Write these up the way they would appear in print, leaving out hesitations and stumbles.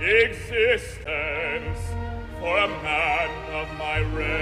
existence for a man of my race.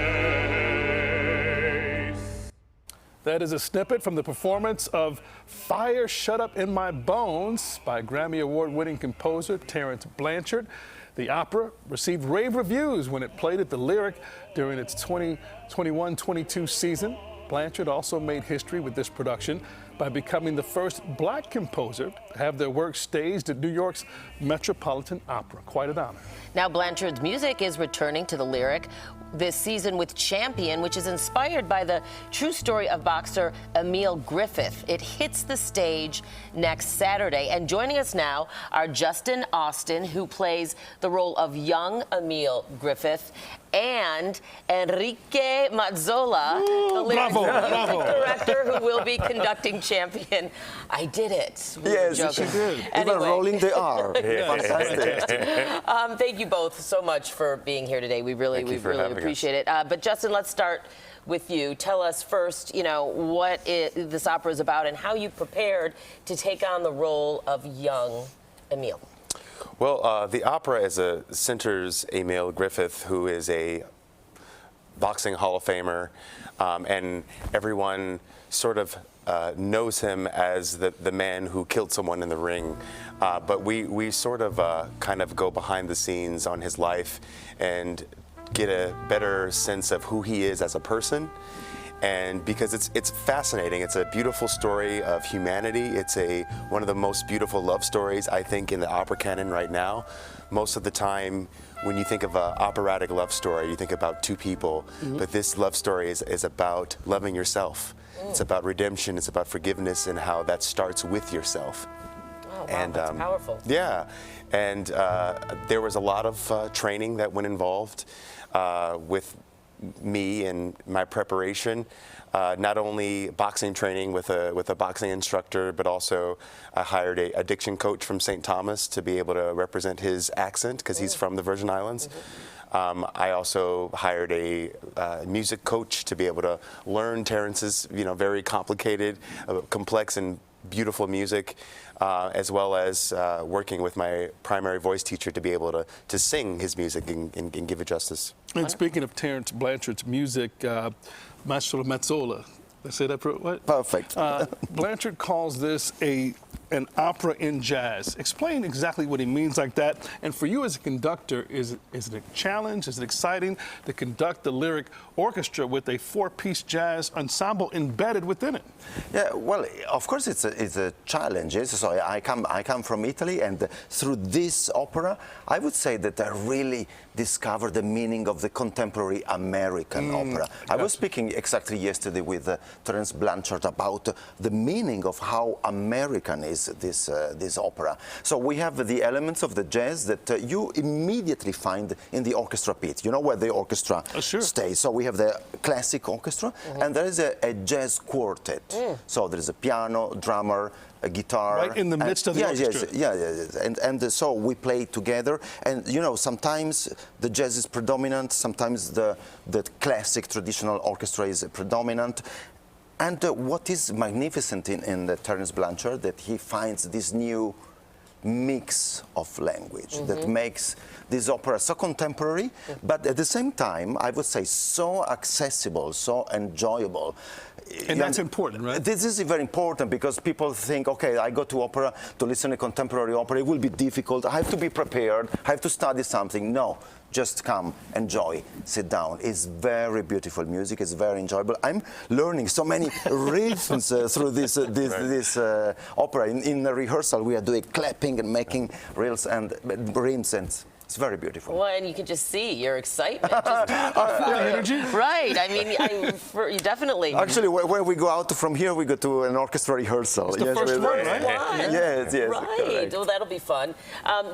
That is a snippet from the performance of Fire Shut Up in My Bones by Grammy Award-winning composer Terrence Blanchard. The opera received rave reviews when it played at the Lyric during its 2021-22 season. Blanchard also made history with this production by becoming the first black composer to have their work staged at New York's Metropolitan Opera. Quite an honor. Now Blanchard's music is returning to the Lyric this season with Champion, which is inspired by the true story of boxer Emil Griffith. It hits the stage next Saturday. And joining us now are Justin Austin, who plays the role of young Emil Griffith, and Enrique Mazzola, the lyric music director who will be conducting Champion. I did it. Yes, you did. Anyway. Even rolling the R. Fantastic. Thank you both so much for being here today. We really appreciate it. But Justin, let's start with you. Tell us first, you know, what this opera is about and how you prepared to take on the role of young Emil. Well, the opera centers Emil Griffith, who is a boxing Hall of Famer, and everyone sort of knows him as the man who killed someone in the ring. But we sort of kind of go behind the scenes on his life and get a better sense of who he is as a person. And because it's fascinating, it's a beautiful story of humanity. It's one of the most beautiful love stories, I think, in the opera canon right now. Most of the time, when you think of an operatic love story, you think about two people. But this love story is about loving yourself. It's about redemption. It's about forgiveness, and how that starts with yourself. Oh, wow, that's powerful. Yeah, and there was a lot of training that went involved with me and my preparation, not only boxing training with a boxing instructor, but also I hired a diction coach from St. Thomas to be able to represent his accent, because he's from the Virgin Islands. I also hired a music coach to be able to learn Terrence's, very complicated, complex and beautiful music, as well as working with my primary voice teacher to be able to sing his music and give it justice. And speaking of Terrence Blanchard's music, Maestro Mazzola, did I say that what? Perfect. Blanchard calls this an opera in jazz. Explain exactly what he means like that. And for you as a conductor, is it a challenge? Is it exciting to conduct the Lyric Orchestra with a four-piece jazz ensemble embedded within it? Yeah, well, of course it's a challenge. Yes? So I come from Italy, and through this opera, I would say that I really discovered the meaning of the contemporary American opera. I was speaking exactly yesterday with Terrence Blanchard about the meaning of how American is this opera. So we have the elements of the jazz that you immediately find in the orchestra pit. You know where the orchestra stays. So we have the classic orchestra, and there is a jazz quartet. So there is a piano, drummer, a guitar. Right in the midst of the orchestra. Yes. And so we play together. And, sometimes the jazz is predominant, sometimes the classic traditional orchestra is predominant. And what is magnificent in the Terrence Blanchard, that he finds this new mix of language that makes this opera so contemporary, but at the same time, I would say so accessible, so enjoyable. And that's important, right? This is very important, because people think, okay, I go to opera to listen to contemporary opera, it will be difficult, I have to be prepared, I have to study something. No, just come, enjoy, sit down. It's very beautiful music, it's very enjoyable. I'm learning so many rhythms through this opera. In the rehearsal, we are doing clapping and making reels and rhythms, and it's very beautiful. Well, and you can just see your excitement. Just energy? Right. I mean, definitely. Actually, when we go out from here, we go to an orchestra rehearsal. It's the first one, right? Yes. Right. Correct. Well, that'll be fun.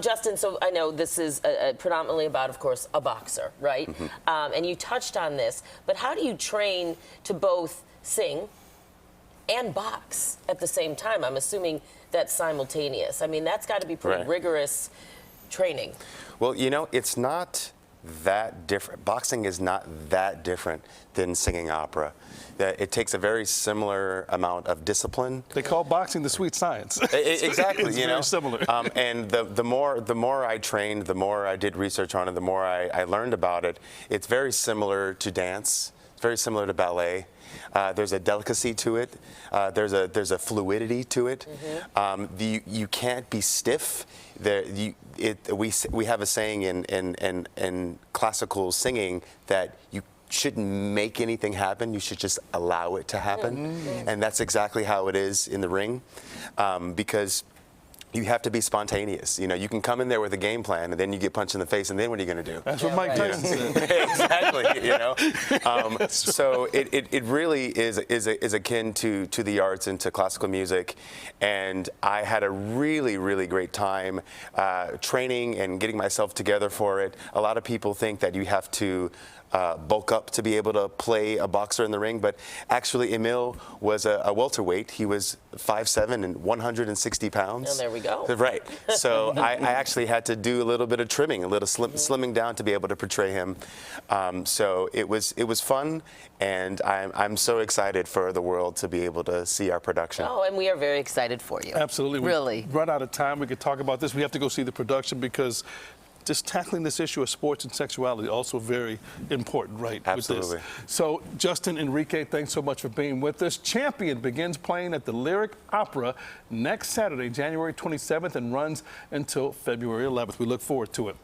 Justin, so I know this is predominantly about, of course, a boxer, right? And you touched on this, but how do you train to both sing and box at the same time? I'm assuming that's simultaneous. I mean, that's got to be pretty rigorous training. Well, it's not that different. Boxing is not that different than singing opera. It takes a very similar amount of discipline. They call boxing the sweet science. Exactly, it's you know. very similar. And the more I trained, the more I did research on it, the more I learned about it. It's very similar to dance. It's very similar to ballet. There's a delicacy to it. There's a fluidity to it. You can't be stiff. We have a saying in classical singing that you shouldn't make anything happen. You should just allow it to happen. And that's exactly how it is in the ring, because you have to be spontaneous. You know, you can come in there with a game plan, and then you get punched in the face, and then what are you going to do? That's what Mike Tyson said. Exactly. You know, so it really is akin to the arts and to classical music, and I had a really great time training and getting myself together for it. A lot of people think that you have to bulk up to be able to play a boxer in the ring, but actually Emil was a welterweight. He was 5'7" and 160 pounds. Oh, there we go. Right. So I actually had to do a little bit of trimming, a little slimming down to be able to portray him. So it was fun, and I'm so excited for the world to be able to see our production. Oh, and we are very excited for you. Absolutely. Really. We run out of time. We could talk about this. We have to go see the production because just tackling this issue of sports and sexuality also very important, right? Absolutely. With this. So, Justin, Enrique, thanks so much for being with us. Champion begins playing at the Lyric Opera next Saturday, January 27th, and runs until February 11th. We look forward to it.